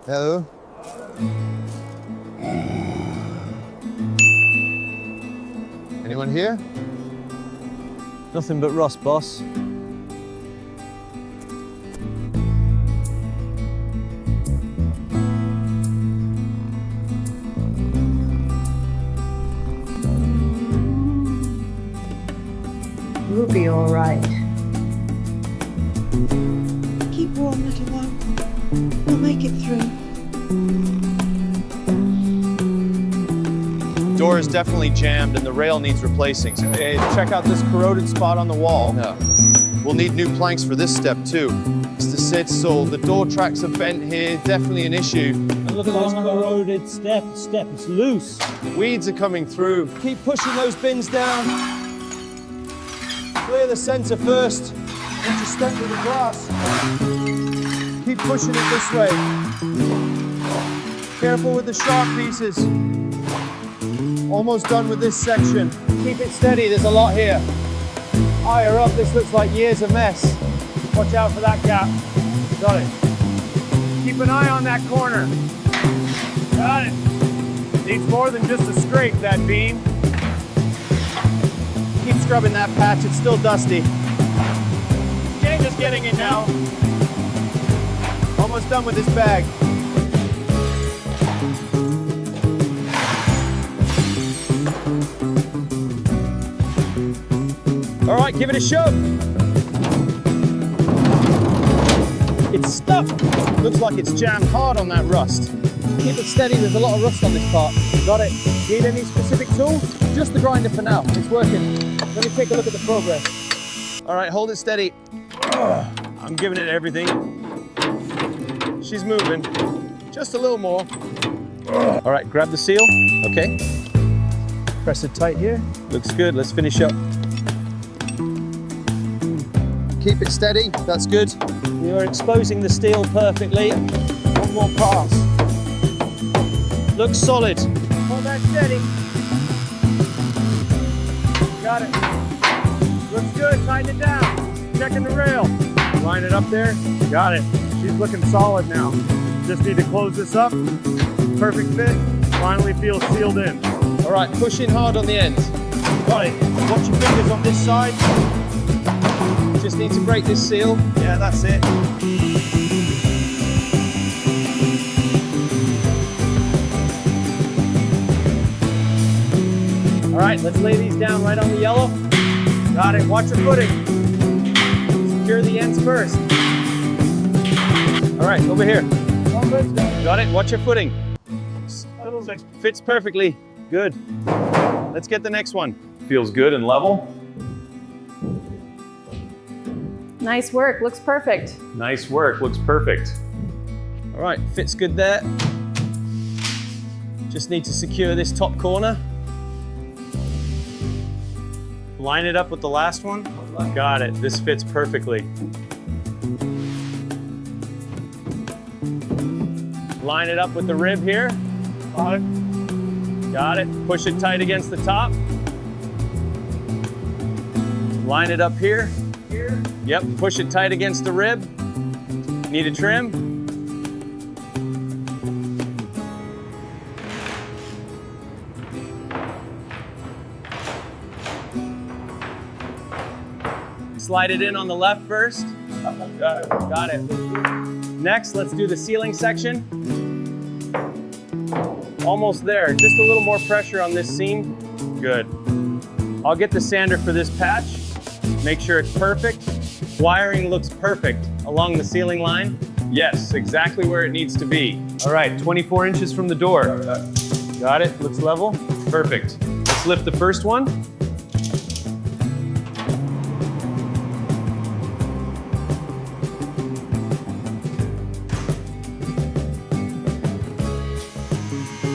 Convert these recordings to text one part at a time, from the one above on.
Hello. Anyone here? Nothing but rust, boss. We'll be all right. Keep warm, little one. We'll make it through. Door is definitely jammed and the rail needs replacing. So, hey, check out this corroded spot on the wall. No. We'll need new planks for this step too. Mr. Sid, so the door tracks are bent here, definitely an issue. And look at this corroded step, it's loose. Weeds are coming through. Keep pushing those bins down. Clear the center first. Once you step through the glass. Keep pushing it this way. Careful with the sharp pieces. Almost done with this section. Keep it steady, there's a lot here. Higher up, this looks like years of mess. Watch out for that gap. Got it. Keep an eye on that corner. Got it. Needs more than just a scrape, that beam. Keep scrubbing that patch, it's still dusty. Okay, just getting it now. Almost done with this bag. All right, give it a shove. It's stuck. Looks like it's jammed hard on that rust. Keep it steady, there's a lot of rust on this part. Got it. Need any specific tool? Just the grinder for now, it's working. Let me take a look at the progress. All right, hold it steady. I'm giving it everything. She's moving. Just a little more. All right, grab the seal. Okay. Press it tight here. Looks good, let's finish up. Keep it steady, that's good. You're exposing the steel perfectly. One more pass. Looks solid. Hold that steady. Got it. Looks good, tighten it down. Checking the rail. Line it up there. Got it. She's looking solid now. Just need to close this up. Perfect fit. Finally feels sealed in. All right, push in hard on the end. Got it. Watch your fingers on this side. Just need to break this seal. Yeah, that's it. All right, let's lay these down right on the yellow. Got it, watch your footing. Secure the ends first. All right, over here. Got it, watch your footing. Fits perfectly, good. Let's get the next one. Feels good and level. Nice work, looks perfect. Nice work, looks perfect. All right, fits good there. Just need to secure this top corner. Line it up with the last one. Got it, this fits perfectly. Line it up with the rib here. Got it. Got it, push it tight against the top. Line it up here. Yep, push it tight against the rib. Need a trim. Slide it in on the left first. Got it. Got it. Next, let's do the ceiling section. Almost there, just a little more pressure on this seam. Good. I'll get the sander for this patch. Make sure it's perfect. Wiring looks perfect along the ceiling line. Yes, exactly where it needs to be. All right, 24 inches from the door. Got it, looks level. Perfect. Let's lift the first one.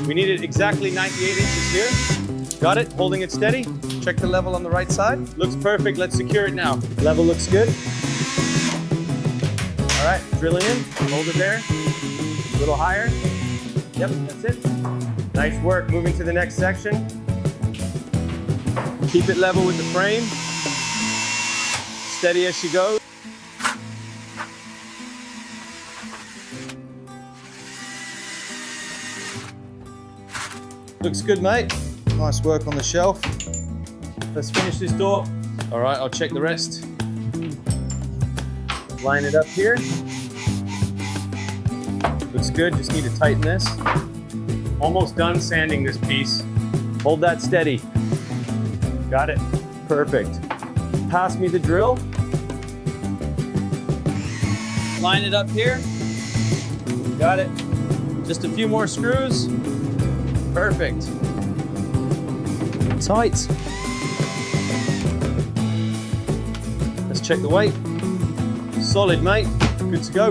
We need it exactly 98 inches here. Got it, holding it steady. Check the level on the right side. Looks perfect, let's secure it now. Level looks good. All right, drilling in, hold it there. A little higher. Yep, that's it. Nice work, moving to the next section. Keep it level with the frame. Steady as she goes. Looks good, mate. Nice work on the shelf. Let's finish this door. All right, I'll check the rest. Line it up here. Looks good, just need to tighten this. Almost done sanding this piece. Hold that steady. Got it. Perfect. Pass me the drill. Line it up here. Got it. Just a few more screws. Perfect. Tight. Let's check the weight. Solid, mate. Good to go.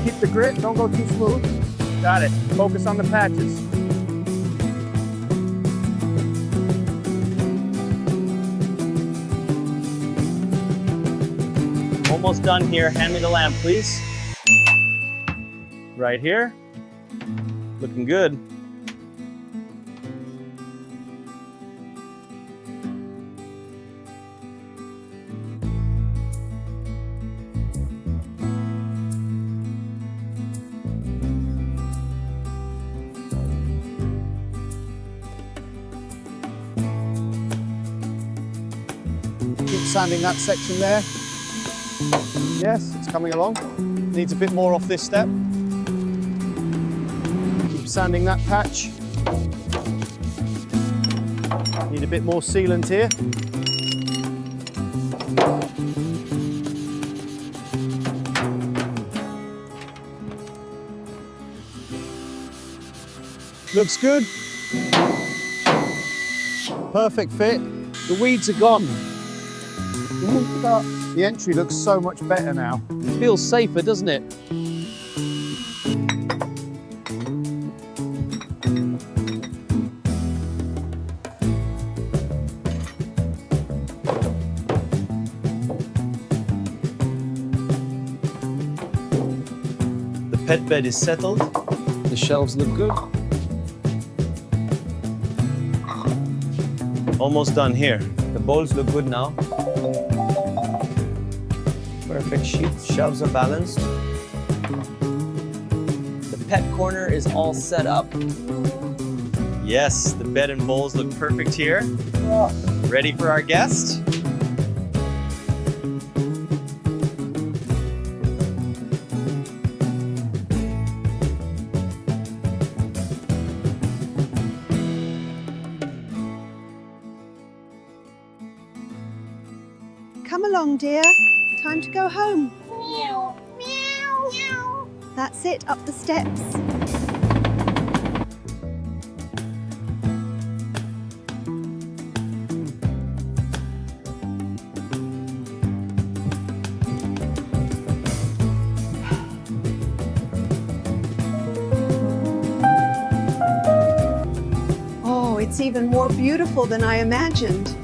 Keep the grip, don't go too smooth. Got it. Focus on the patches. Almost done here. Hand me the lamp, please. Right here. Looking good. Keep sanding that section there. Yes, it's coming along. Needs a bit more off this step. Keep sanding that patch. Need a bit more sealant here. Looks good. Perfect fit. The weeds are gone. The entry looks so much better now. It feels safer, doesn't it? The pet bed is settled. The shelves look good. Almost done here. The bowls look good now. Perfect sheet. Shelves are balanced. The pet corner is all set up. Yes, the bed and bowls look perfect here. Ready for our guest? Come along, dear. Time to go home. Meow, meow, meow. That's it, up the steps. Oh, it's even more beautiful than I imagined.